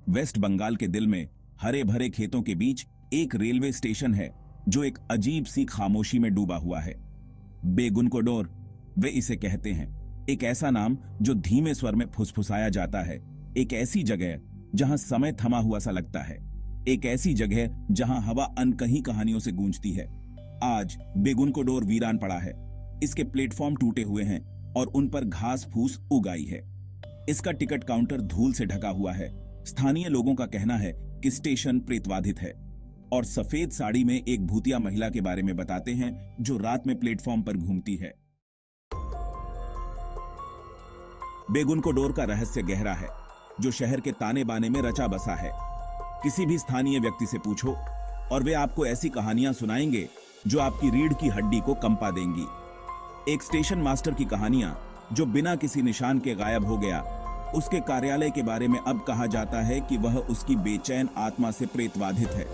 Waste Bengal के दिल में हरे भरे खेतों के बीच एक रेलवे स्टेशन है जो एक अजीब सी खामोशी में डूबा हुआ है। बेगुनकोडोर वे इसे कहते हैं, एक ऐसा नाम जो धीमे स्वर में फुसफुसाया जाता है, एक ऐसी जगह जहां समय थमा हुआ सा लगता है, एक ऐसी जगह जहां हवा अनकही कहानियों से गूंजती है। आज बेगुनकोडोर वीरान पड़ा है। इसके प्लेटफॉर्म टूटे हुए हैं और उन पर घास फूस उग आई है। इसका टिकट काउंटर धूल से ढका हुआ है। स्थानीय लोगों का कहना है कि स्टेशन प्रेतबाधित है और सफेद साड़ी में एक भूतिया महिला के बारे में बताते हैं जो रात में प्लेटफॉर्म पर घूमती है। बेगुनकोडोर का रहस्य गहरा है, जो शहर के ताने बाने में रचा बसा है। किसी भी स्थानीय व्यक्ति से पूछो और वे आपको ऐसी कहानियां सुनाएंगे जो आपकी रीढ़ की हड्डी को कंपा देंगी। एक स्टेशन मास्टर की कहानियां जो बिना किसी निशान के गायब हो गया। उसके कार्यालय के बारे में अब कहा जाता है कि वह उसकी बेचैन आत्मा से प्रेतबाधित है।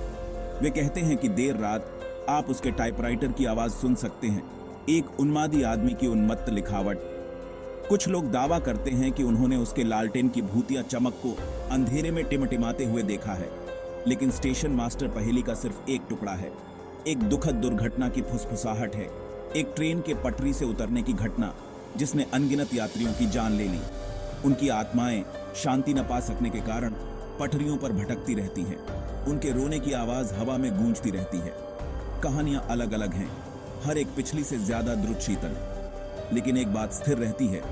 वे कहते हैं कि देर रात आप उसके टाइपराइटर की आवाज सुन सकते हैं, एक उन्मादी आदमी की उन्मत्त लिखावट। कुछ लोग दावा करते हैं कि उन्होंने उसके लालटेन की भूतिया चमक को अंधेरे में टिमटिमाते हुए देखा है। लेकिन स्टेशन मास्टर पहेली का सिर्फ एक टुकड़ा है, एक दुखद दुर्घटना की फुसफुसाहट है, एक ट्रेन के पटरी से उतरने की घटना जिसने अनगिनत यात्रियों की जान ले ली। उनकी आत्माएं शांति न पा सकने के कारण पटरियों पर भटकती रहती हैं। उनके रोने की आवाज हवा में गूंजती रहती है। कहानियां अलग अलग हैं, हर एक पिछली से ज्यादा द्रुत शीतल। लेकिन एक बात स्थिर रहती है,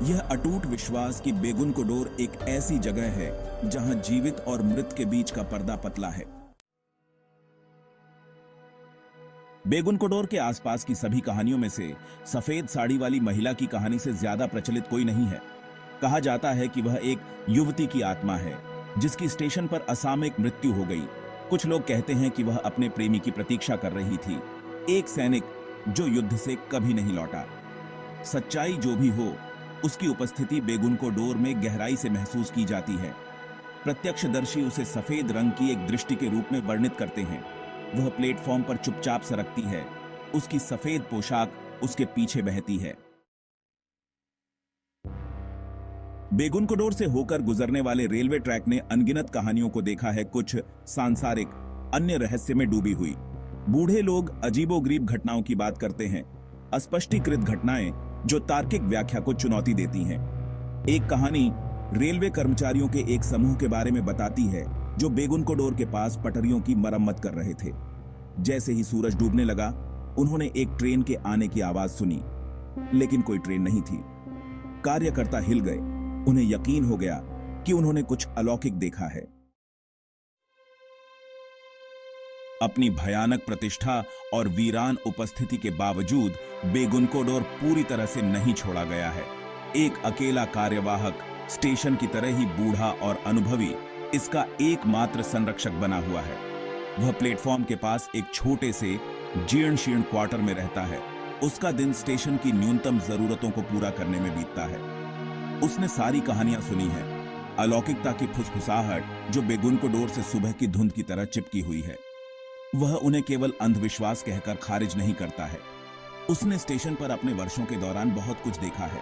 यह अटूट विश्वास कि बेगुनकोडोर एक ऐसी जगह है जहां जीवित और मृत के बीच का पर्दा पतला है। बेगुनकोडोर के आसपास की सभी कहानियों में से सफेद साड़ी वाली महिला की कहानी से ज्यादा प्रचलित कोई नहीं है। कहा जाता है कि वह एक युवती की आत्मा है जिसकी स्टेशन पर असामयिक मृत्यु हो गई। कुछ लोग कहते हैं कि वह अपने प्रेमी की प्रतीक्षा कर रही थी, एक सैनिक जो युद्ध से कभी नहीं लौटा। सच्चाई जो भी हो, उसकी उपस्थिति बेगुनकोडोर में गहराई से महसूस की जाती है। प्रत्यक्षदर्शी उसे सफेद रंग की एक दृष्टि के रूप में वर्णित करते हैं। वह प्लेटफॉर्म पर चुपचाप सरकती है, उसकी सफेद पोशाक उसके पीछे बहती है। बेगुनकोडोर से होकर गुजरने वाले रेलवे ट्रैक ने अनगिनत कहानियों को देखा है, कुछ सांसारिक, अन्य रहस्य में डूबी हुई। बूढ़े लोग अजीबोगरीब घटनाओं की बात करते हैं, अस्पष्टीकृत घटनाएं जो तार्किक व्याख्या को चुनौती देती हैं। एक कहानी रेलवे कर्मचारियों के एक समूह के बारे में बताती है जो बेगुनकोडोर के पास पटरियों की मरम्मत कर रहे थे। जैसे ही सूरज डूबने लगा, उन्होंने एक ट्रेन के आने की आवाज सुनी, लेकिन कोई ट्रेन नहीं थी। कार्यकर्ता हिल गए, उन्हें यकीन हो गया कि उन्होंने कुछ अलौकिक देखा है। अपनी भयानक प्रतिष्ठा और वीरान उपस्थिति के बावजूद बेगुनकोडोर पूरी तरह से नहीं छोड़ा गया है। एक अकेला कार्यवाहक स्टेशन की तरह ही बूढ़ा और अनुभवी इसका एकमात्र संरक्षक बना हुआ है। वह प्लेटफॉर्म के पास एक छोटे से जीर्ण शीर्ण क्वार्टर में रहता है। उसका दिन स्टेशन की न्यूनतम जरूरतों को पूरा करने में बीतता है। उसने सारी कहानियां सुनी है, अलौकिकता की फुसफुसाहट जो बेगुनकोडोर से सुबह की धुंध की तरह चिपकी हुई है। वह उन्हें केवल अंधविश्वास कहकर खारिज नहीं करता है। उसने स्टेशन पर अपने वर्षों के दौरान बहुत कुछ देखा है,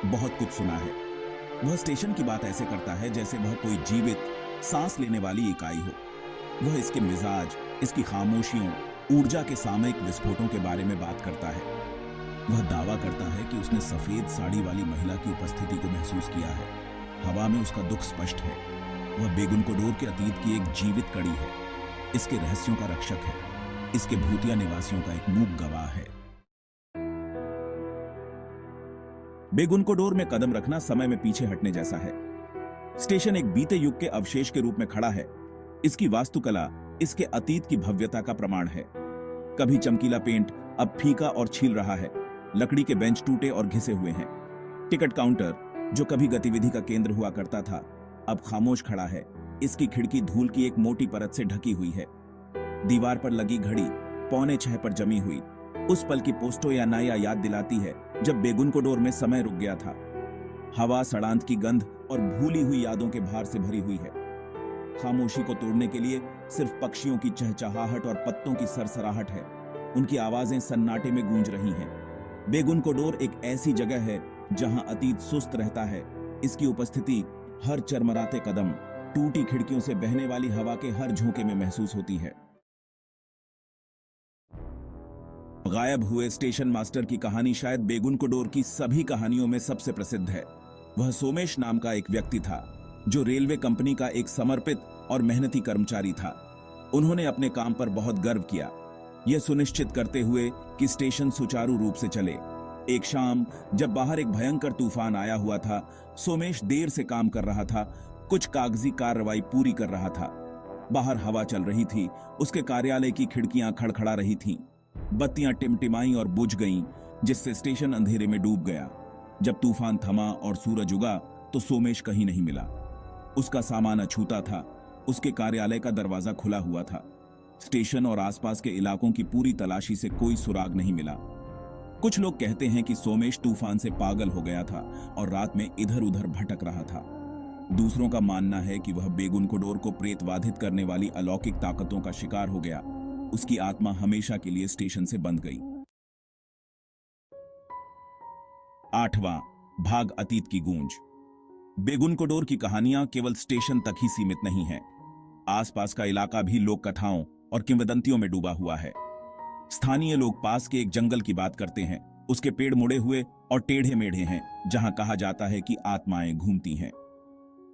बहुत कुछ सुना है। वह स्टेशन की बात ऐसे करता है जैसे वह कोई जीवित, सांस लेने वाली इकाई हो। वह इसके मिजाज, इसकी खामोशियों, ऊर्जा के सामयिक विस्फोटों के बारे में बात करता है। वह दावा करता है कि उसने सफेद साड़ी वाली महिला की उपस्थिति को महसूस किया है। हवा में उसका दुख स्पष्ट है। वह बेगुनकोडोर के अतीत की एक जीवित कड़ी है, इसके रहस्यों का रक्षक है, इसके भूतिया निवासियों का एक मूक गवाह है। बेगुनकोडोर में कदम रखना समय में पीछे हटने जैसा है। स्टेशन एक बीते युग के अवशेष के रूप में खड़ा है। इसकी वास्तुकला इसके अतीत की भव्यता का प्रमाण है। कभी चमकीला पेंट अब फीका और छील रहा है। लकड़ी के बेंच टूटे और घिसे हुए हैं। टिकट काउंटर जो कभी गतिविधि का केंद्र हुआ करता था, अब खामोश खड़ा है। इसकी खिड़की धूल की एक मोटी परत से ढकी हुई है। दीवार पर लगी घड़ी 6:45 पर जमी हुई उस पल की पोस्टो या नाया याद दिलाती है जब बेगुनकोडोर में समय रुक गया था। हवा सड़ांत की गंध और भूली हुई यादों के भार से भरी हुई है। खामोशी को तोड़ने के लिए सिर्फ पक्षियों की चहचहाहट और पत्तों की सरसराहट है। उनकी आवाजें सन्नाटे में गूंज रही हैं। बेगुनकोडोर एक ऐसी जगह है जहां अतीत सुस्त रहता है। इसकी उपस्थिति हर चरमराते कदम, टूटी खिड़कियों से बहने वाली हवा के हर झोंके में महसूस होती है। गायब हुए स्टेशन मास्टर की कहानी शायद बेगुन कोडोर की सभी कहानियों में सबसे प्रसिद्ध है। वह सोमेश नाम का एक व्यक्ति था जो रेलवे कंपनी का एक समर्पित और मेहनती कर्मचारी था। उन्होंने अपने काम पर बहुत गर्व किया, यह सुनिश्चित करते हुए कि स्टेशन सुचारू रूप से चले। एक शाम जब बाहर एक भयंकर तूफान आया हुआ था, सोमेश देर से काम कर रहा था, कुछ कागजी कार्रवाई पूरी कर रहा था। बाहर हवा चल रही थी, उसके कार्यालय की खिड़कियां खड़खड़ा रही थीं। बत्तियां टिमटिमाई और बुझ गईं, जिससे स्टेशन अंधेरे में डूब गया। जब तूफान थमा और सूरज उगा तो सोमेश कहीं नहीं मिला। उसका सामान अछूता था, उसके कार्यालय का दरवाजा खुला हुआ था। स्टेशन और आसपास के इलाकों की पूरी तलाशी से कोई सुराग नहीं मिला। कुछ लोग कहते हैं कि सोमेश तूफान से पागल हो गया था और रात में इधर उधर भटक रहा था। दूसरों का मानना है कि वह बेगुन कोडोर को प्रेतबाधित करने वाली अलौकिक ताकतों का शिकार हो गया। उसकी आत्मा हमेशा के लिए स्टेशन से बंध गई। 8वां भाग, अतीत की गूंज। बेगुन कोडोर की कहानियां केवल स्टेशन तक ही सीमित नहीं है। आसपास का इलाका भी लोक कथाओं और किंवदंतियों में डूबा हुआ है। स्थानीय लोग पास के एक जंगल की बात करते हैं। उसके पेड़ मुड़े हुए और टेढ़े मेढ़े हैं, जहां कहा जाता है कि आत्माएं घूमती हैं।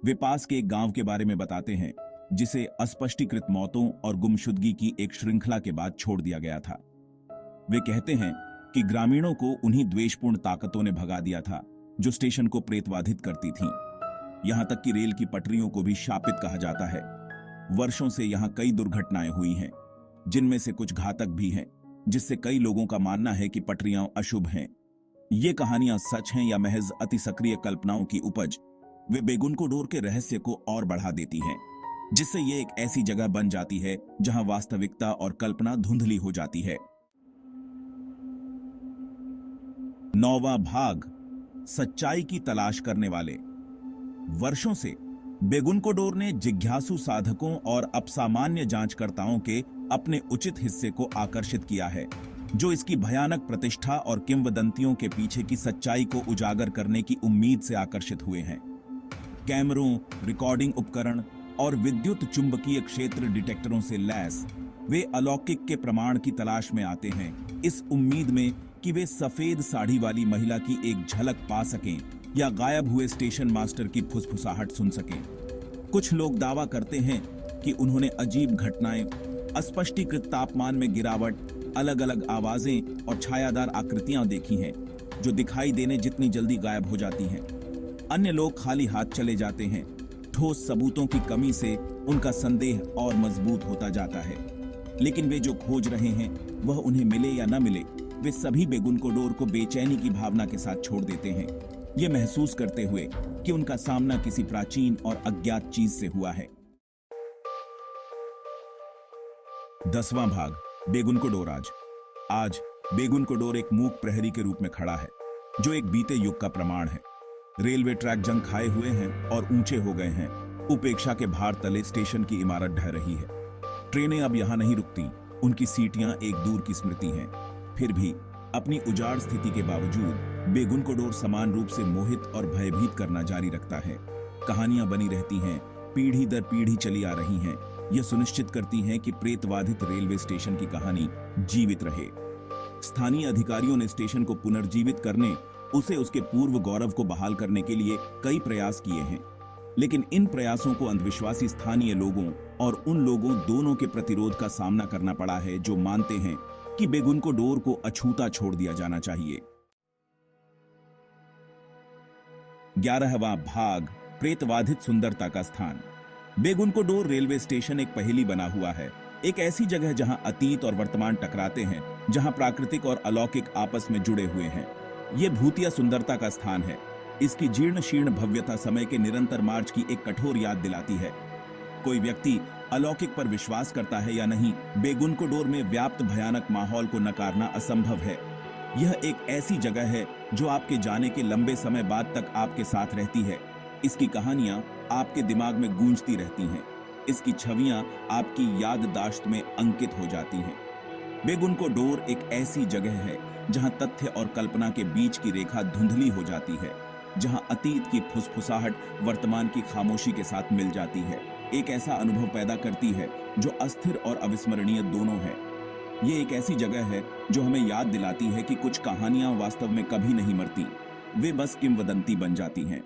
वे पास के एक गांव के बारे में बताते हैं जिसे अस्पष्टीकृत मौतों और गुमशुदगी की एक श्रृंखला के बाद छोड़ दिया गया था। वे कहते हैं कि ग्रामीणों को उन्हीं द्वेषपूर्ण ताकतों ने भगा दिया था जो स्टेशन को प्रेतबाधित करती थीं। यहां तक कि रेल की पटरियों को भी शापित कहा जाता है। वर्षों से यहां कई दुर्घटनाएं हुई हैं, जिनमें से कुछ घातक भी हैं, जिससे कई लोगों का मानना है कि पटरियां अशुभ हैं। ये कहानियां सच हैं या महज अति सक्रिय कल्पनाओं की उपज, वे बेगुन कोडोर के रहस्य को और बढ़ा देती हैं, जिससे ये एक ऐसी जगह बन जाती है जहां वास्तविकता और कल्पना धुंधली हो जाती है। 9वां भाग, सच्चाई की तलाश करने वाले। वर्षों से बेगुन कोडोर ने जिज्ञासु साधकों और अपसामान्य जांचकर्ताओं के अपने उचित हिस्से को आकर्षित किया है, जो इसकी भयानक प्रतिष्ठा और किंवदंतियों के पीछे की सच्चाई को उजागर करने की उम्मीद से आकर्षित हुए हैं। कैमरों, रिकॉर्डिंग उपकरण और विद्युत चुंबकीय क्षेत्र डिटेक्टरों से लैस वे अलौकिक के प्रमाण की तलाश में आते हैं, इस उम्मीद में कि वे सफेद साड़ी वाली महिला की एक झलक पा सकें या गायब हुए स्टेशन मास्टर की फुसफुसाहट सुन सकें। कुछ लोग दावा करते हैं कि उन्होंने अजीब घटनाएं, अस्पष्टीकृत तापमान में गिरावट, अलग अलग आवाजें और छायादार आकृतियां देखी हैं, जो दिखाई देने जितनी जल्दी गायब हो जाती हैं। अन्य लोग खाली हाथ चले जाते हैं। ठोस सबूतों की कमी से उनका संदेह और मजबूत होता जाता है। लेकिन वे जो खोज रहे हैं, वह उन्हें मिले या न मिले, वे सभी बेगुन कोडोर को बेचैनी की भावना के साथ छोड़ देते हैं, ये महसूस करते हुए कि उनका सामना किसी प्राचीन और अज्ञात चीज से हुआ है। 10वां भाग, बेगुन कोडोर आज बेगुन कोडोर एक मूक प्रहरी के रूप में खड़ा है, जो एक बीते युग का प्रमाण है। रेलवे ट्रैक जंग खाए हुए हैं और ऊंचे हो गए हैं। उपेक्षा के भार तले स्टेशन की इमारत ढह रही है। ट्रेनें अब यहां नहीं रुकती, उनकी सीटियां एक दूर की स्मृति हैं। फिर भी अपनी उजाड़ स्थिति के बावजूद बेगुन कोडोर समान रूप से मोहित और भयभीत करना जारी रखता है। कहानियां बनी रहती हैं, पीढ़ी दर पीढ़ी चली आ रही हैं। यह सुनिश्चित करती हैं कि प्रेतबाधित रेलवे स्टेशन की कहानी जीवित रहे। स्थानीय अधिकारियों ने स्टेशन को पुनर्जीवित करने, उसे उसके पूर्व गौरव को बहाल करने के लिए कई प्रयास किए हैं, लेकिन इन प्रयासों को अंधविश्वासी स्थानीय लोगों और उन लोगों दोनों के प्रतिरोध का सामना करना पड़ा है जो मानते हैं कि बेगुन कोडोर को अछूता छोड़ दिया जाना चाहिए। 11वां भाग, प्रेतबाधित सुंदरता का स्थान। बेगुन कोडोर रेलवे स्टेशन एक पहेली बना हुआ है, एक ऐसी जगह जहां अतीत और वर्तमान टकराते हैं, जहां प्राकृतिक और अलौकिक आपस में जुड़े हुए हैं। यह भूतिया सुंदरता का स्थान है। इसकी जीर्ण शीर्ण भव्यता समय के निरंतर मार्च की एक कठोर याद दिलाती है। कोई व्यक्ति अलौकिक पर विश्वास करता है या नहीं, बेगुन कोडोर में व्याप्त भयानक माहौल को नकारना असंभव है। यह एक ऐसी जगह है जो आपके जाने के लंबे समय बाद तक आपके साथ रहती है। इसकी कहानियां आपके दिमाग में गूंजती रहती हैं। इसकी छवियां आपकी याददाश्त में अंकित हो जाती हैं। बेगुन कोडोर एक ऐसी जगह है जहां तथ्य और कल्पना के बीच की रेखा धुंधली हो जाती है, जहां अतीत की फुसफुसाहट वर्तमान की खामोशी के साथ मिल जाती है। एक ऐसा अनुभव पैदा करती है जो अस्थिर और अविस्मरणीय दोनों है। ये एक ऐसी जगह है जो हमें याद दिलाती है कि कुछ कहानियां वास्तव में कभी नहीं मरती, वे बस किंवदंती बन जाती हैं।